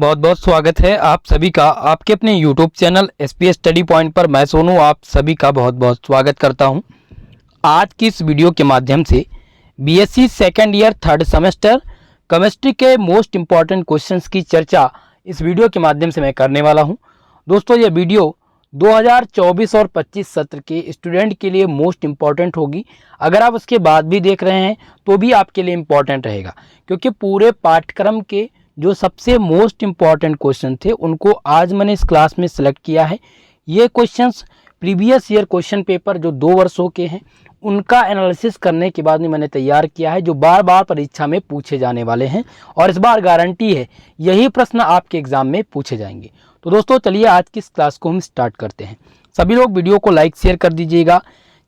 बहुत बहुत स्वागत है आप सभी का आपके अपने YouTube channel SPS study point पर। मैं सोनू आप सभी का बहुत बहुत स्वागत करता हूं। आज की इस वीडियो के माध्यम से BSc second year third semester chemistry के मोस्ट इम्पॉर्टेंट क्वेश्चंस की चर्चा इस वीडियो के माध्यम से मैं करने वाला हूं। दोस्तों ये वीडियो 2024 और 25 सत्र के स्टूडेंट के लिए मोस्ट इम्पॉर्टेंट होगी। अगर आप उसके बाद भी देख रहे हैं तो भी आपके लिए इम्पॉर्टेंट रहेगा, क्योंकि पूरे पाठ्यक्रम के जो सबसे मोस्ट इम्पॉर्टेंट क्वेश्चन थे उनको आज मैंने इस क्लास में सेलेक्ट किया है। ये questions previous year question paper जो 2 वर्षों के हैं उनका एनालिसिस करने के बाद में मैंने तैयार किया है, जो बार बार परीक्षा में पूछे जाने वाले हैं और इस बार गारंटी है यही प्रश्न आपके एग्जाम में पूछे जाएंगे। तो दोस्तों चलिए आज की इस क्लास को हम स्टार्ट करते हैं। सभी लोग वीडियो को लाइक शेयर कर दीजिएगा।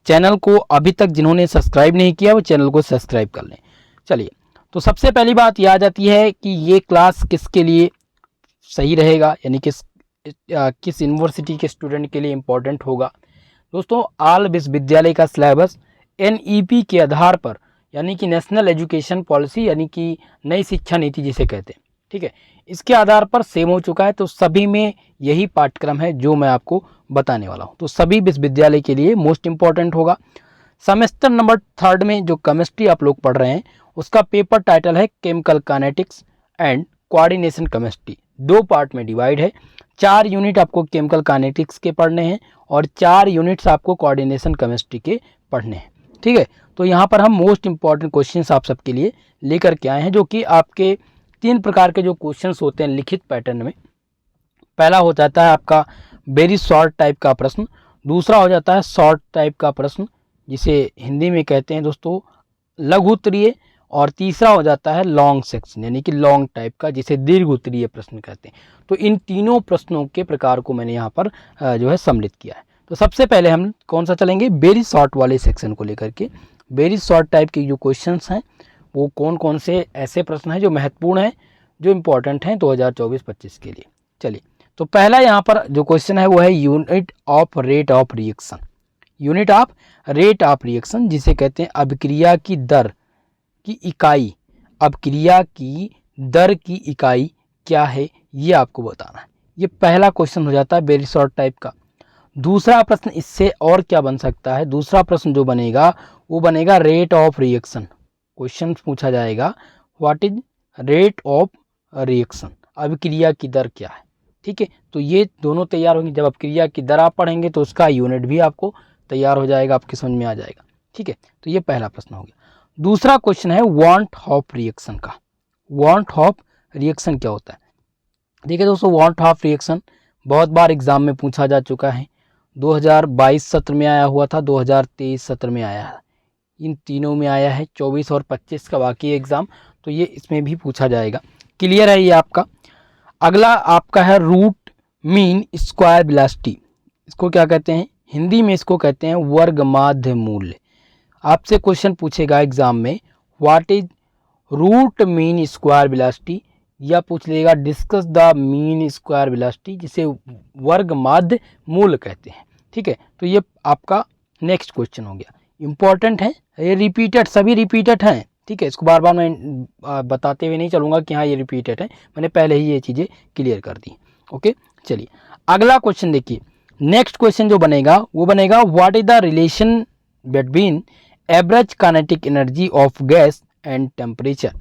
चैनल को अभी तक जिन्होंने सब्सक्राइब नहीं किया वो चैनल को सब्सक्राइब कर लें। चलिए, तो सबसे पहली बात यह आ जाती है कि ये क्लास किसके लिए सही रहेगा, यानी किस यूनिवर्सिटी के स्टूडेंट के लिए इम्पोर्टेंट होगा। दोस्तों आल विश्वविद्यालय का सिलेबस NEP के आधार पर, यानी कि नेशनल एजुकेशन पॉलिसी, यानी कि नई शिक्षा नीति जिसे कहते हैं, ठीक है, इसके आधार पर सेम हो चुका है। तो सभी में यही पाठ्यक्रम है जो मैं आपको बताने वाला हूँ। तो सभी विश्वविद्यालय के लिए मोस्ट इम्पॉर्टेंट होगा। सेमेस्टर नंबर थर्ड में जो केमिस्ट्री आप लोग पढ़ रहे हैं उसका पेपर टाइटल है chemical kinetics and coordination chemistry. 2 part में डिवाइड है। 4 यूनिट आपको केमिकल काइनेटिक्स के पढ़ने हैं और 4 यूनिट्स आपको कोऑर्डिनेशन केमिस्ट्री के पढ़ने हैं, ठीक है। तो यहाँ पर हम मोस्ट इंपॉर्टेंट क्वेश्चंस आप सबके लिए लेकर के आए हैं, जो कि आपके 3 प्रकार के जो क्वेश्चंस होते हैं लिखित पैटर्न में। पहला हो जाता है आपका वेरी शॉर्ट टाइप का प्रश्न, दूसरा हो जाता है शॉर्ट टाइप का प्रश्न जिसे हिंदी में कहते हैं दोस्तों लघु उत्तरीय, और तीसरा हो जाता है लॉन्ग सेक्शन यानी कि लॉन्ग टाइप का जिसे दीर्घ उत्तरीय प्रश्न कहते हैं। तो इन तीनों प्रश्नों के प्रकार को मैंने यहाँ पर जो है सम्मिलित किया है। तो सबसे पहले हम कौन सा चलेंगे, वेरी शॉर्ट वाले सेक्शन को लेकर के। वेरी शॉर्ट टाइप के जो क्वेश्चंस हैं वो कौन कौन से ऐसे प्रश्न हैं जो महत्वपूर्ण हैं, जो इम्पोर्टेंट हैं 2024-25 के लिए। चलिए, तो पहला यहाँ पर जो क्वेश्चन है वो है unit of rate of reaction. Unit of rate of reaction जिसे कहते हैं अभिक्रिया की दर की इकाई। अभिक्रिया की दर की इकाई क्या है ये आपको बताना है। ये पहला क्वेश्चन हो जाता है वेरी शॉर्ट टाइप का। दूसरा प्रश्न इससे और क्या बन सकता है, दूसरा प्रश्न जो बनेगा वो बनेगा रेट ऑफ रिएक्शन। क्वेश्चन पूछा जाएगा what is rate of reaction, अभिक्रिया की दर क्या है, ठीक है। तो ये दोनों तैयार होंगे। जब अभिक्रिया की दर आप पढ़ेंगे तो उसका यूनिट भी आपको तैयार हो जाएगा, आपकी समझ में आ जाएगा, ठीक है। तो ये पहला प्रश्न हो गया। दूसरा क्वेश्चन है वांट ऑफ रिएक्शन का। वांट ऑफ रिएक्शन क्या होता है? देखिए दोस्तों, वांट ऑफ रिएक्शन बहुत बार एग्जाम में पूछा जा चुका है। 2022 सत्र में आया हुआ था, 2023 सत्र में आया है, इन तीनों में आया है। 24 और 25 का बाकी एग्जाम, तो ये इसमें भी पूछा जाएगा। क्लियर है ये आपका। अगला आपका है रूट मीन स्क्वायर वेलोसिटी। इसको क्या कहते हैं? हिंदी में इसको कहते हैं वर्ग माध्य मूल्य। आपसे क्वेश्चन पूछेगा एग्जाम में what is root mean square velocity, या पूछ लेगा discuss the mean square velocity, जिसे वर्ग माध्य मूल्य कहते हैं, ठीक है। तो ये आपका नेक्स्ट क्वेश्चन हो गया। इंपॉर्टेंट है, ये रिपीटेड, सभी रिपीटेड हैं, ठीक है। इसको बार बार मैं बताते हुए नहीं चलूँगा कि हाँ ये रिपीटेड है, मैंने पहले ही ये चीज़ें क्लियर कर दी, ओके। चलिए अगला क्वेश्चन देखिए। नेक्स्ट क्वेश्चन जो बनेगा वो बनेगा what is the relation between average kinetic energy of gas and temperature.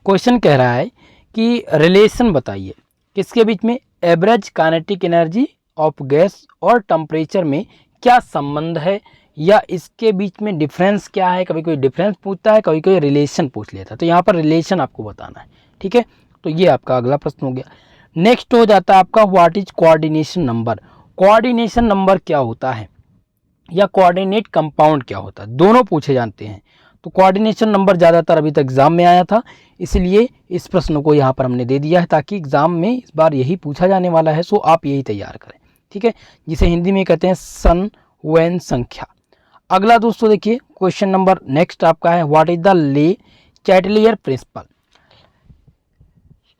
Question कह रहा है कि रिलेशन बताइए किसके बीच में, average kinetic energy of gas और टेम्परेचर में क्या संबंध है, या इसके बीच में डिफरेंस क्या है। कभी कोई डिफरेंस पूछता है, कभी कोई रिलेशन पूछ लेता है, तो यहाँ पर रिलेशन आपको बताना है, ठीक है। तो ये आपका अगला प्रश्न हो गया। नेक्स्ट हो जाता है आपका what is coordination number. Coordination number क्या होता है, या कोऑर्डिनेट कंपाउंड क्या होता है, दोनों पूछे जाते हैं। तो कोऑर्डिनेशन नंबर ज़्यादातर अभी तक एग्जाम में आया था, इसलिए इस प्रश्न को यहाँ पर हमने दे दिया है ताकि एग्जाम में इस बार यही पूछा जाने वाला है, सो आप यही तैयार करें, ठीक है, जिसे हिंदी में कहते हैं सन वेन संख्या। अगला दोस्तों देखिए क्वेश्चन नंबर नेक्स्ट आपका है व्हाट इज द ले चैटलियर प्रिंसिपल।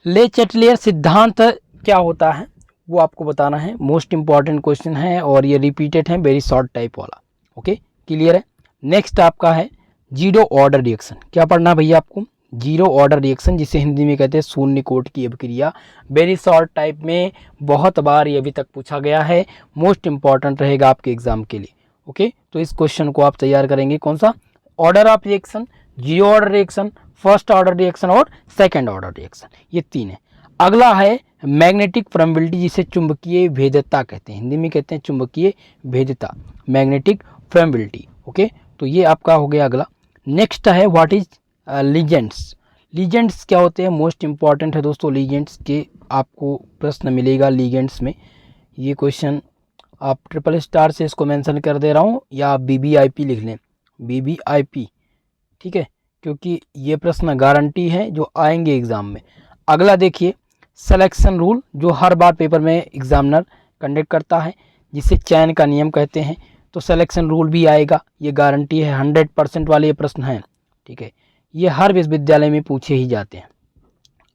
ले चैटलियर सिद्धांत क्या होता है वो आपको बताना है। मोस्ट इंपॉर्टेंट क्वेश्चन है और ये रिपीटेड है, वेरी शॉर्ट टाइप वाला, ओके। क्लियर है। नेक्स्ट आपका है जीरो ऑर्डर रिएक्शन। क्या पढ़ना है भैया आपको? जीरो ऑर्डर रिएक्शन, जिसे हिंदी में कहते हैं शून्य कोट की अभिक्रिया। वेरी शॉर्ट टाइप में बहुत बार ये अभी तक पूछा गया है, मोस्ट इंपॉर्टेंट रहेगा आपके एग्जाम के लिए। ओके, तो इस क्वेश्चन को आप तैयार करेंगे। कौन सा? Order of reaction, zero order reaction, first order reaction और सेकेंड ऑर्डर रिएक्शन, ये तीन है। अगला है मैग्नेटिक परमेबिलिटी, जिसे चुंबकीय भेद्यता कहते हैं, हिंदी में कहते हैं चुंबकीय भेद्यता, मैग्नेटिक परमेबिलिटी। ओके, तो ये आपका हो गया अगला। नेक्स्ट है व्हाट इज लीजेंड्स। लीजेंड्स क्या होते हैं? मोस्ट इंपॉर्टेंट है दोस्तों, लीजेंड्स के आपको प्रश्न मिलेगा लीजेंड्स में। ये क्वेश्चन आप ट्रिपल स्टार से इसको मेंशन कर दे रहा हूँ, या आप BBIP लिख लें, BBIP, ठीक है, क्योंकि ये प्रश्न गारंटी है जो आएंगे एग्जाम में। अगला देखिए सिलेक्शन रूल, जो हर बार पेपर में एग्जामिनर कंडक्ट करता है, जिसे चयन का नियम कहते हैं। तो सिलेक्शन रूल भी आएगा, ये गारंटी है, 100% वाले ये प्रश्न हैं, ठीक है, ये हर विश्वविद्यालय में पूछे ही जाते हैं।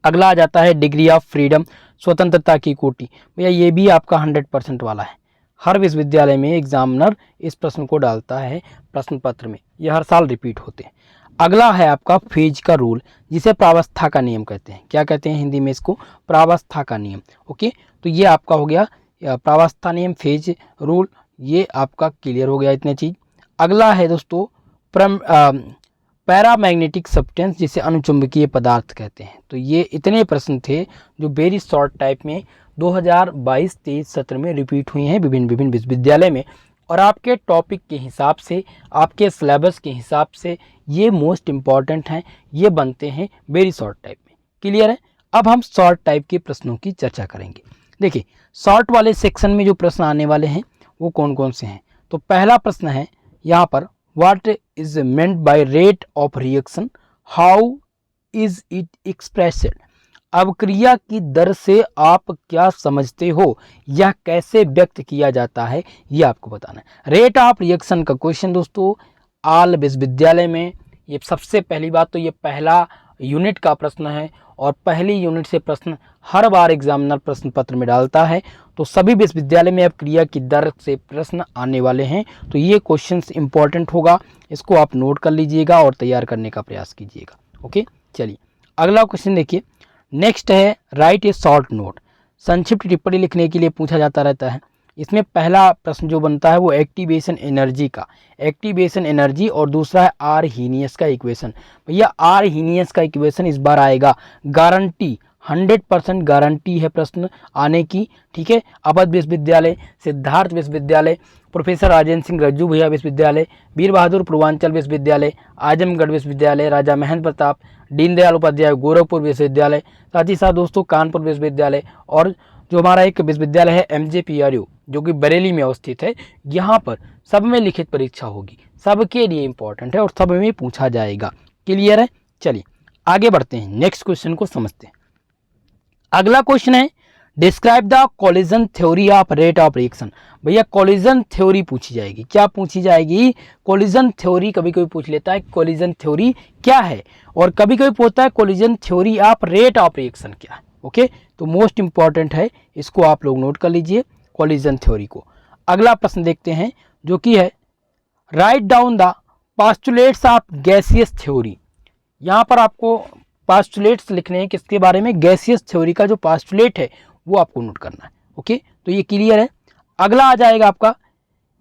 अगला आ जाता है डिग्री ऑफ फ्रीडम, स्वतंत्रता की कोटि। भैया ये भी आपका 100% वाला है, हर विश्वविद्यालय में एग्जामिनर इस प्रश्न को डालता है प्रश्न पत्र में, ये हर साल रिपीट होते हैं। अगला है आपका फेज का रूल, जिसे प्रावस्था का नियम कहते हैं। क्या कहते हैं हिंदी में इसको? प्रावस्था का नियम। ओके, तो ये आपका हो गया प्रावस्था नियम, फेज रूल, ये आपका क्लियर हो गया इतने चीज़। अगला है दोस्तों पैरामैग्नेटिक सब्सटेंस, जिसे अनुचुंबकीय पदार्थ कहते हैं। तो ये इतने प्रश्न थे जो वेरी शॉर्ट टाइप में 2022-23 सत्र में रिपीट हुए हैं विभिन्न विश्वविद्यालय में, और आपके टॉपिक के हिसाब से, आपके सिलेबस के हिसाब से ये मोस्ट इम्पॉर्टेंट हैं, ये बनते हैं वेरी शॉर्ट टाइप में। क्लियर है? अब हम शॉर्ट टाइप के प्रश्नों की चर्चा करेंगे। देखिए शॉर्ट वाले सेक्शन में जो प्रश्न आने वाले हैं वो कौन कौन से हैं। तो पहला प्रश्न है यहाँ पर, what is meant by rate of reaction, how is it expressed. अवक्रिया की दर से आप क्या समझते हो, यह कैसे व्यक्त किया जाता है, ये आपको बताना है। रेट ऑफ रिएक्शन का क्वेश्चन दोस्तों आल विश्वविद्यालय में, ये सबसे पहली बात तो ये पहला यूनिट का प्रश्न है, और पहली यूनिट से प्रश्न हर बार एग्जामिनर प्रश्न पत्र में डालता है। तो सभी विश्वविद्यालय में अवक्रिया की दर से प्रश्न आने वाले हैं, तो ये क्वेश्चन इंपॉर्टेंट होगा, इसको आप नोट कर लीजिएगा और तैयार करने का प्रयास कीजिएगा। ओके, चलिए अगला क्वेश्चन देखिए। नेक्स्ट है राइट ए शॉर्ट नोट, संक्षिप्त टिप्पणी लिखने के लिए पूछा जाता रहता है। इसमें पहला प्रश्न जो बनता है वो एक्टिवेशन एनर्जी का, एक्टिवेशन एनर्जी, और दूसरा है आर्हीनियस का इक्वेशन। भैया आर्हीनियस का इक्वेशन इस बार आएगा, गारंटी 100% गारंटी है प्रश्न आने की, ठीक है। अवध विश्वविद्यालय, सिद्धार्थ विश्वविद्यालय, प्रोफेसर राजेंद्र सिंह रज्जू भैया विश्वविद्यालय, वीर बहादुर पूर्वांचल विश्वविद्यालय, आजमगढ़ विश्वविद्यालय, राजा महेंद्र प्रताप, दीनदयाल उपाध्याय गोरखपुर विश्वविद्यालय, साथ ही साथ दोस्तों कानपुर विश्वविद्यालय, और जो हमारा एक विश्वविद्यालय है MJPRU जो कि बरेली में अवस्थित है। यहाँ पर सब में लिखित परीक्षा होगी, सबके लिए इंपॉर्टेंट है और सब में पूछा जाएगा। क्लियर है? चलिए आगे बढ़ते हैं, नेक्स्ट क्वेश्चन को समझते हैं। अगला क्वेश्चन है describe the collision theory of rate of reaction. भैया कोलिजन थ्योरी पूछी जाएगी। क्या पूछी जाएगी? Collision theory. कभी कभी पूछ लेता है कोलिजन थ्योरी क्या है, और कभी कभी पूछता है collision theory of rate of reaction क्या है। ओके, तो मोस्ट इंपॉर्टेंट है, इसको आप लोग नोट कर लीजिए कोलिजन थ्योरी को। अगला प्रश्न देखते हैं जो कि है write down the postulates of gaseous theory. यहाँ पर आपको पास्टुलेट्स लिखने हैं किसके बारे में? गैसियस थ्योरी का जो पास्टुलेट है वो आपको नोट करना है। ओके, तो ये क्लियर है। अगला आ जाएगा आपका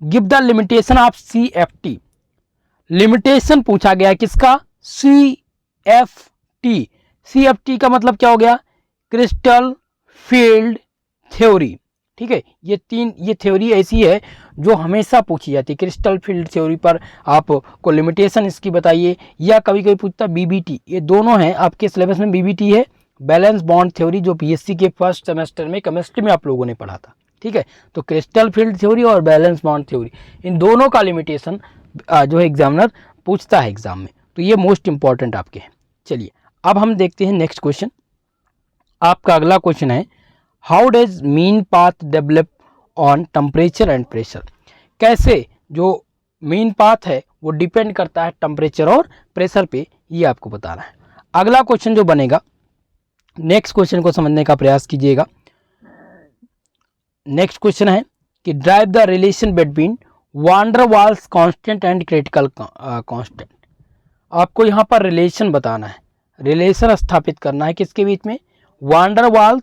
give the limitation of CFT। Limitation पूछा गया है किसका? CFT। CFT का मतलब क्या हो गया? क्रिस्टल फील्ड थ्योरी, ठीक है। ये थ्योरी ऐसी है जो हमेशा पूछी जाती है। क्रिस्टल फील्ड थ्योरी पर आपको लिमिटेशन इसकी बताइए, या कभी कभी पूछता BBT। ये दोनों हैं आपके सिलेबस में। BBT है बैलेंस बॉन्ड थ्योरी, जो PSC के फर्स्ट सेमेस्टर में केमिस्ट्री में आप लोगों ने पढ़ा था, ठीक है। तो क्रिस्टल फील्ड थ्योरी और बैलेंस बॉन्ड थ्योरी, इन दोनों का लिमिटेशन जो है एग्जामिनर पूछता है एग्जाम में, तो ये मोस्ट इंपॉर्टेंट आपके हैं। चलिए अब हम देखते हैं नेक्स्ट क्वेश्चन। आपका अगला क्वेश्चन है how does mean path develop on temperature and pressure. कैसे जो मीन पाथ है वो डिपेंड करता है टेम्परेचर और प्रेशर पे, ये आपको बताना है। अगला क्वेश्चन जो बनेगा, नेक्स्ट क्वेश्चन को समझने का प्रयास कीजिएगा। नेक्स्ट क्वेश्चन है कि drive the relation between van der Waals constant and critical constant. आपको यहाँ पर रिलेशन बताना है रिलेशन स्थापित करना है किसके बीच में, वांडर वाल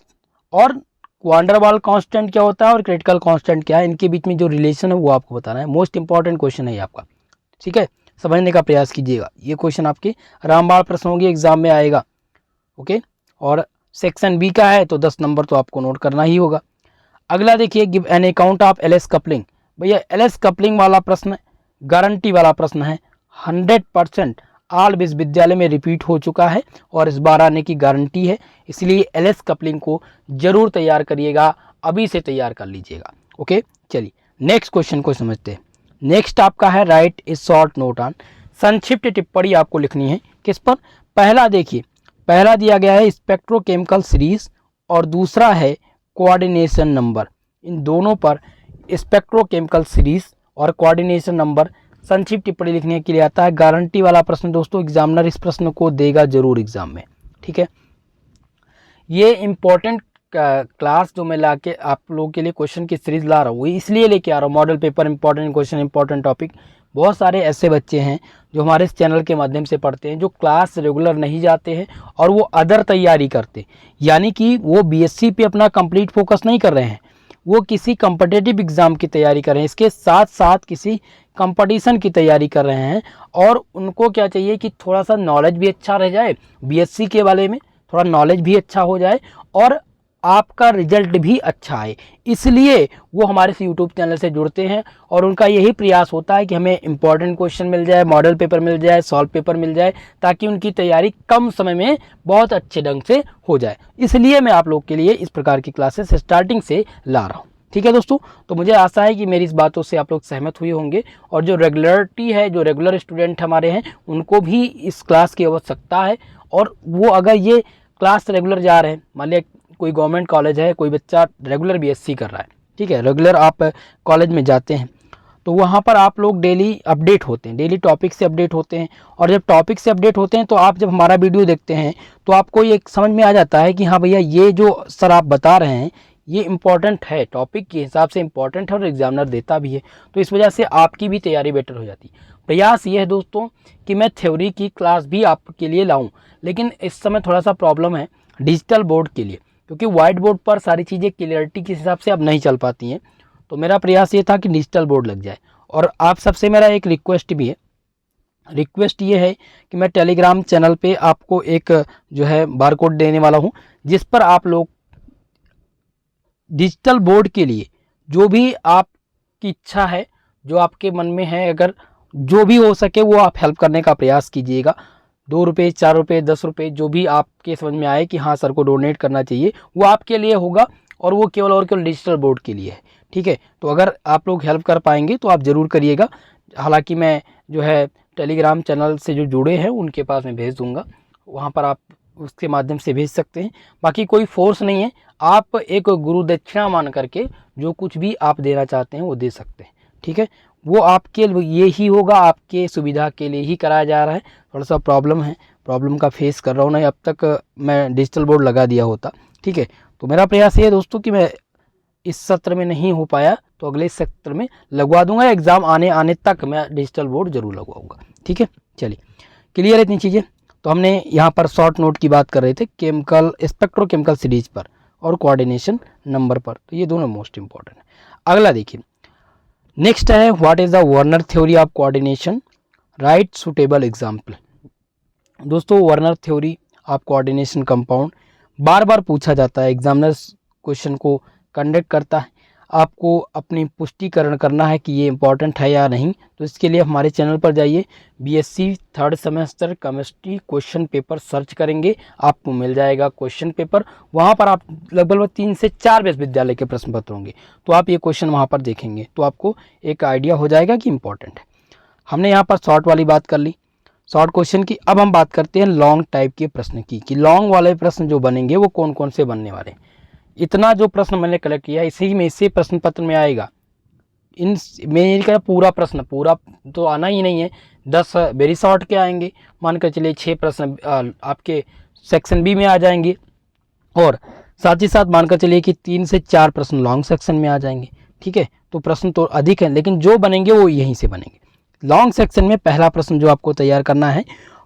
और वांडर वाल कांस्टेंट क्या होता है और क्रिटिकल कांस्टेंट क्या है, इनके बीच में जो रिलेशन है वो आपको बताना है। मोस्ट इंपॉर्टेंट क्वेश्चन है ये आपका, ठीक है, समझने का प्रयास कीजिएगा। ये क्वेश्चन आपके रामबाण प्रश्न होंगे, एग्जाम में आएगा, ओके। और सेक्शन बी का है तो 10 नंबर तो आपको नोट करना ही होगा। अगला देखिए, give an account of LS coupling. भैया एलएस कपलिंग वाला प्रश्न गारंटी वाला प्रश्न है, 100% आल विश्वविद्यालय में रिपीट हो चुका है और इस बार आने की गारंटी है, इसलिए एलएस कपलिंग को जरूर तैयार करिएगा, अभी से तैयार कर लीजिएगा, ओके। चलिए नेक्स्ट क्वेश्चन को समझते हैं। नेक्स्ट आपका है right A short note on, संक्षिप्त टिप्पणी आपको लिखनी है किस पर। पहला देखिए, पहला दिया गया है स्पेक्ट्रोकेमिकल सीरीज और दूसरा है कोऑर्डिनेशन नंबर। इन दोनों पर स्पेक्ट्रोकेमिकल सीरीज और कोऑर्डिनेशन नंबर संक्षिप्त टिप्पणी लिखने के लिए आता है। गारंटी वाला प्रश्न दोस्तों, एग्जामिनर इस प्रश्न को देगा जरूर एग्जाम में, ठीक है। ये इंपॉर्टेंट क्लास जो मैं ला के आप लोगों के लिए क्वेश्चन की सीरीज ला रहा हूँ, इसलिए लेके आ रहा हूँ। Model paper, important question, important topic. बहुत सारे ऐसे बच्चे हैं जो हमारे इस चैनल के माध्यम से पढ़ते हैं, जो क्लास रेगुलर नहीं जाते हैं और वो अदर तैयारी करते, यानी कि वो बीएससी पे अपना कंप्लीट फोकस नहीं कर रहे हैं, वो किसी कम्पिटिटिव एग्ज़ाम की तैयारी कर रहे हैं, इसके साथ साथ किसी कंपटीशन की तैयारी कर रहे हैं। और उनको क्या चाहिए कि थोड़ा सा नॉलेज भी अच्छा रह जाए बीएससी के बारे में, थोड़ा नॉलेज भी अच्छा हो जाए और आपका रिजल्ट भी अच्छा आए, इसलिए वो हमारे इस यूट्यूब चैनल से जुड़ते हैं और उनका यही प्रयास होता है कि हमें इंपॉर्टेंट क्वेश्चन मिल जाए, मॉडल पेपर मिल जाए, सॉल्व पेपर मिल जाए, ताकि उनकी तैयारी कम समय में बहुत अच्छे ढंग से हो जाए। इसलिए मैं आप लोग के लिए इस प्रकार की क्लासेस स्टार्टिंग से ला रहा हूँ, ठीक है दोस्तों। तो मुझे आशा है कि मेरी इस बातों से आप लोग सहमत हुए होंगे और जो रेगुलरिटी है, जो रेगुलर स्टूडेंट हमारे हैं, उनको भी इस क्लास की आवश्यकता है। और वो अगर ये क्लास रेगुलर जा रहे हैं, मान लिया कोई गवर्नमेंट कॉलेज है, कोई बच्चा रेगुलर बीएससी कर रहा है, ठीक है, रेगुलर आप कॉलेज में जाते हैं, तो वहाँ पर आप लोग डेली अपडेट होते हैं, डेली टॉपिक से अपडेट होते हैं। और जब टॉपिक से अपडेट होते हैं तो आप जब हमारा वीडियो देखते हैं तो आपको ये समझ में आ जाता है कि हाँ भैया, ये जो सर आप बता रहे हैं ये इम्पॉर्टेंट है, टॉपिक के हिसाब से इम्पॉर्टेंट है और एग्जामिनर देता भी है, तो इस वजह से आपकी भी तैयारी बेटर हो जाती है। प्रयास ये है दोस्तों कि मैं थ्योरी की क्लास भी आपके लिए लाऊं, लेकिन इस समय थोड़ा सा प्रॉब्लम है डिजिटल बोर्ड के लिए, क्योंकि वाइट बोर्ड पर सारी चीज़ें क्लियरिटी के हिसाब से अब नहीं चल पाती हैं। तो मेरा प्रयास ये था कि डिजिटल बोर्ड लग जाए। और आप सबसे मेरा एक रिक्वेस्ट भी है, रिक्वेस्ट ये है कि मैं टेलीग्राम चैनल पे आपको एक जो है बारकोड देने वाला हूँ, जिस पर आप लोग डिजिटल बोर्ड के लिए जो भी आपकी इच्छा है, जो आपके मन में है, अगर जो भी हो सके वो आप हेल्प करने का प्रयास कीजिएगा। 2 रुपये, 4 रुपये, 10 रुपये, जो भी आपके समझ में आए कि हाँ सर को डोनेट करना चाहिए, वो आपके लिए होगा और वो केवल और केवल डिजिटल बोर्ड के लिए है, ठीक है। तो अगर आप लोग हेल्प कर पाएंगे तो आप ज़रूर करिएगा। हालांकि मैं जो है टेलीग्राम चैनल से जो जुड़े हैं उनके पास मैं भेज दूँगा, वहाँ पर आप उसके माध्यम से भेज सकते हैं। बाकी कोई फोर्स नहीं है, आप एक गुरु दक्षिणा मान करके जो कुछ भी आप देना चाहते हैं वो दे सकते हैं, ठीक है। वो आपके ये ही होगा, आपके सुविधा के लिए ही कराया जा रहा है। थोड़ा सा प्रॉब्लम है, प्रॉब्लम का फेस कर रहा हूँ, नहीं अब तक मैं डिजिटल बोर्ड लगा दिया होता, ठीक है। तो मेरा प्रयास ये है दोस्तों कि मैं इस सत्र में नहीं हो पाया तो अगले सत्र में लगवा दूंगा, एग्ज़ाम आने तक मैं डिजिटल बोर्ड जरूर लगवाऊंगा, ठीक है। चलिए क्लियर है इतनी चीज़ें। तो हमने यहाँ पर शॉर्ट नोट की बात कर रहे थे, केमिकल स्पेक्ट्रोकेमिकल सीरीज पर और कोऑर्डिनेशन नंबर पर, तो ये दोनों मोस्ट इंपॉर्टेंट है। अगला देखिए, नेक्स्ट है what is the Werner theory of coordination, right suitable example. दोस्तों Werner theory of coordination compound बार बार पूछा जाता है, एग्जामिनर क्वेश्चन को कंडक्ट करता है, आपको अपनी पुष्टिकरण करना है कि ये इंपॉर्टेंट है या नहीं। तो इसके लिए हमारे चैनल पर जाइए, BSc 3rd semester chemistry question paper search करेंगे, आपको मिल जाएगा क्वेश्चन पेपर। वहाँ पर आप लगभग 3 से 4 विश्वविद्यालय के प्रश्न पत्र होंगे, तो आप ये क्वेश्चन वहाँ पर देखेंगे तो आपको एक आइडिया हो जाएगा कि इंपॉर्टेंट है। हमने यहाँ पर शॉर्ट वाली बात कर ली, शॉर्ट क्वेश्चन की। अब हम बात करते हैं लॉन्ग टाइप के प्रश्न की, कि लॉन्ग वाले प्रश्न जो बनेंगे वो कौन कौन से बनने वाले हैं। इतना जो प्रश्न मैंने कलेक्ट किया इसी में, इसी प्रश्न पत्र में आएगा। इन मेरे का पूरा प्रश्न पूरा तो आना ही नहीं है, 10 वेरी शॉर्ट के आएंगे, मानकर चलिए 6 प्रश्न आपके सेक्शन बी में आ जाएंगे, और साथ ही साथ मानकर चलिए कि 3 से 4 प्रश्न लॉन्ग सेक्शन में आ जाएंगे, ठीक है। तो प्रश्न तो अधिक हैं, लेकिन जो बनेंगे वो यहीं से बनेंगे। लॉन्ग सेक्शन में पहला प्रश्न जो आपको तैयार करना है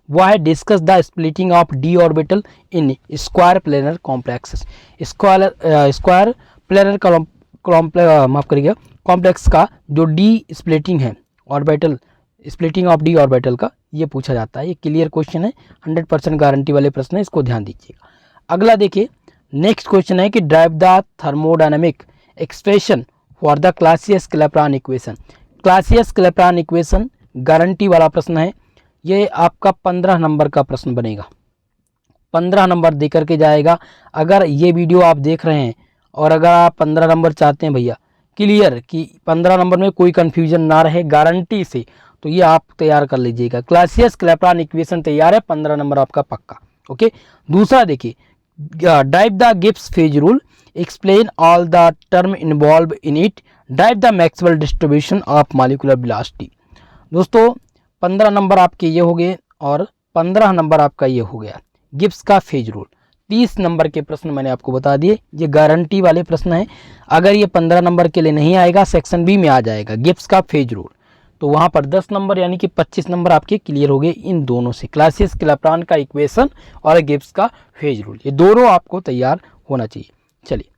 वह है discuss the splitting of D orbital in square planar complexes. Square planar माफ करिएगा कॉम्प्लेक्स का जो डी स्प्लिटिंग है, orbital splitting of D orbital का, ये पूछा जाता है। ये क्लियर क्वेश्चन है, 100% गारंटी वाले प्रश्न है, इसको ध्यान दीजिएगा। अगला देखिए, नेक्स्ट क्वेश्चन है कि drive the thermodynamic expression for the Clausius-Clapeyron equation. Clausius-Clapeyron equation guarantee वाला प्रश्न है। ये आपका 15 नंबर का प्रश्न बनेगा, 15 नंबर दे करके जाएगा। अगर ये वीडियो आप देख रहे हैं और अगर आप 15 नंबर चाहते हैं भैया क्लियर कि 15 नंबर में कोई कन्फ्यूजन ना रहे गारंटी से, तो ये आप तैयार कर लीजिएगा। क्लासियस-क्लैपेरॉन इक्वेशन तैयार है, 15 नंबर आपका पक्का। ओके, दूसरा देखिए, drive the Gibbs phase rule, explain all the term involve in it, drive the Maxwell distribution of molecular velocity. दोस्तों 15 नंबर आपके ये हो गए और 15 नंबर आपका ये हो गया गिब्स का फेज रूल। 30 नंबर के प्रश्न मैंने आपको बता दिए, ये गारंटी वाले प्रश्न हैं। अगर ये 15 नंबर के लिए नहीं आएगा, सेक्शन बी में आ जाएगा गिब्स का फेज रूल, तो वहाँ पर 10 नंबर यानी कि 25 नंबर आपके क्लियर हो गए इन दोनों से, क्लासियस-क्लैपेरॉन का इक्वेशन और गिब्स का फेज रूल, ये दोनों आपको तैयार होना चाहिए। चलिए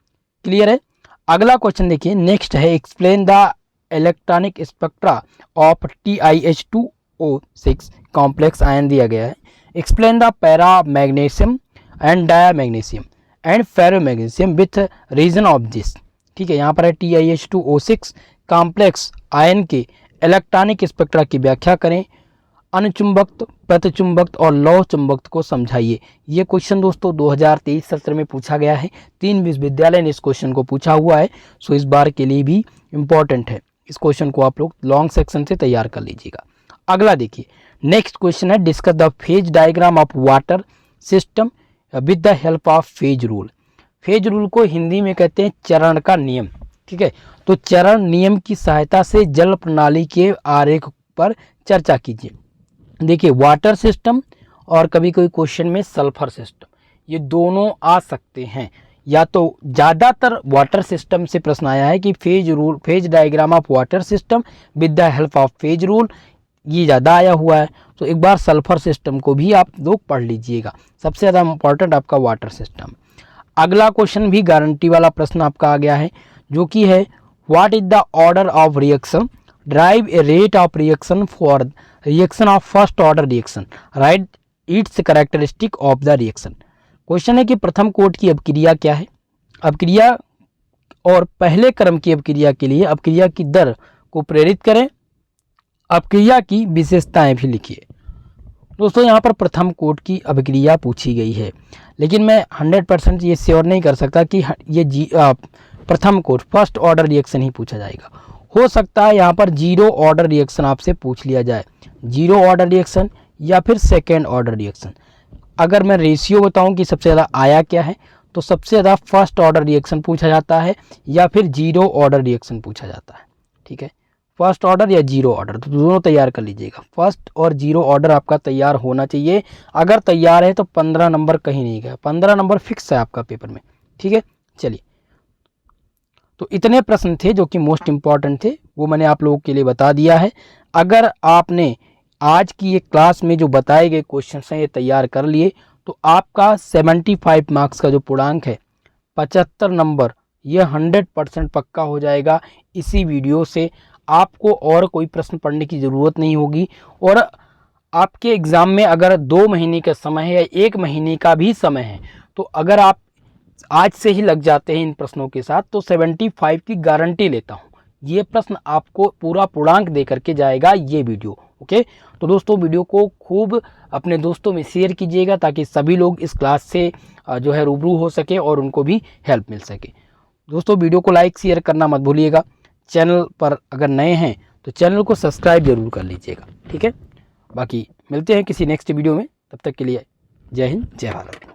क्लियर है। अगला क्वेश्चन देखिए, नेक्स्ट है explain the electronic spectra of TiH2O6 complex ion दिया गया है। Explain the para magnesium and dia magnesium and ferro magnesium with reason of this. ठीक है, यहाँ पर है TiH2O6 कॉम्प्लेक्स आयन के इलेक्ट्रॉनिक स्पेक्ट्रा की व्याख्या करें, अनुचुंबकत्व, प्रतिचुंबकत्व और लौह चुंबकत्व को समझाइए। ये क्वेश्चन दोस्तों 2023 सत्र में पूछा गया है, 3 विश्वविद्यालय ने इस क्वेश्चन को पूछा हुआ है, सो इस बार के लिए भी इम्पॉर्टेंट है। इस क्वेश्चन को आप लोग लॉन्ग सेक्शन से तैयार कर लीजिएगा। अगला देखिए, नेक्स्ट क्वेश्चन है discuss the phase diagram of water system with the help of phase rule. Phase rule को हिंदी में कहते हैं चरण का नियम। ठीक है, तो चरण नियम की सहायता से जल प्रणाली के आरेख पर चर्चा कीजिए। देखिए, वाटर सिस्टम और कभी कोई क्वेश्चन में सल्फर सिस्टम, ये दोनों आ सकते हैं। या तो ज़्यादातर वाटर सिस्टम से प्रश्न आया है कि phase rule, phase diagram of water system with the help of phase rule, ये ज़्यादा आया हुआ है। तो एक बार सल्फर सिस्टम को भी आप लोग पढ़ लीजिएगा, सबसे ज़्यादा इंपॉर्टेंट आपका वाटर सिस्टम। अगला क्वेश्चन भी गारंटी वाला प्रश्न आपका आ गया है, जो कि है what is the order of reaction, drive a rate of reaction for reaction of first order reaction, right it's characteristic of the reaction. Question है कि प्रथम कोट की अपक्रिया क्या है, अपक्रिया और पहले क्रम की अपक्रिया के लिए अपक्रिया की दर को प्रेरित करें, अपक्रिया की विशेषताएं भी लिखिए। दोस्तों यहाँ पर प्रथम कोट की अभिक्रिया पूछी गई है, लेकिन मैं 100% ये श्योर नहीं कर सकता कि ये प्रथम कोट फर्स्ट ऑर्डर रिएक्शन ही पूछा जाएगा। हो सकता है यहाँ पर जीरो ऑर्डर रिएक्शन आपसे पूछ लिया जाए, जीरो ऑर्डर रिएक्शन या फिर सेकेंड ऑर्डर रिएक्शन। अगर मैं रेशियो बताऊँ कि सबसे ज़्यादा आया क्या है, तो सबसे ज़्यादा फर्स्ट ऑर्डर रिएक्शन पूछा जाता है या फिर जीरो ऑर्डर रिएक्शन पूछा जाता है। ठीक है, फर्स्ट ऑर्डर या जीरो ऑर्डर, तो दोनों तैयार कर लीजिएगा। फर्स्ट और जीरो ऑर्डर आपका तैयार होना चाहिए। अगर तैयार है तो 15 नंबर कहीं नहीं गया, 15 नंबर फिक्स है आपका पेपर में। ठीक है, चलिए, तो इतने प्रश्न थे जो कि मोस्ट इंपॉर्टेंट थे, वो मैंने आप लोगों के लिए बता दिया है। अगर आपने आज की ये क्लास में जो बताए गए क्वेश्चन हैं ये तैयार कर लिए, तो आपका 75 मार्क्स का जो पूर्णांक है 75 नंबर, ये 100% पक्का हो जाएगा। इसी वीडियो से आपको और कोई प्रश्न पढ़ने की ज़रूरत नहीं होगी। और आपके एग्ज़ाम में अगर 2 महीने का समय है या 1 महीने का भी समय है, तो अगर आप आज से ही लग जाते हैं इन प्रश्नों के साथ, तो 75 की गारंटी लेता हूँ। ये प्रश्न आपको पूरा पूर्णांक दे करके जाएगा ये वीडियो। ओके, तो दोस्तों वीडियो को खूब अपने दोस्तों में शेयर कीजिएगा ताकि सभी लोग इस क्लास से जो है रूबरू हो सके और उनको भी हेल्प मिल सके। दोस्तों वीडियो को लाइक शेयर करना मत भूलिएगा। चैनल पर अगर नए हैं तो चैनल को सब्सक्राइब जरूर कर लीजिएगा। ठीक है, बाकी मिलते हैं किसी नेक्स्ट वीडियो में, तब तक के लिए जय हिंद, जय भारत।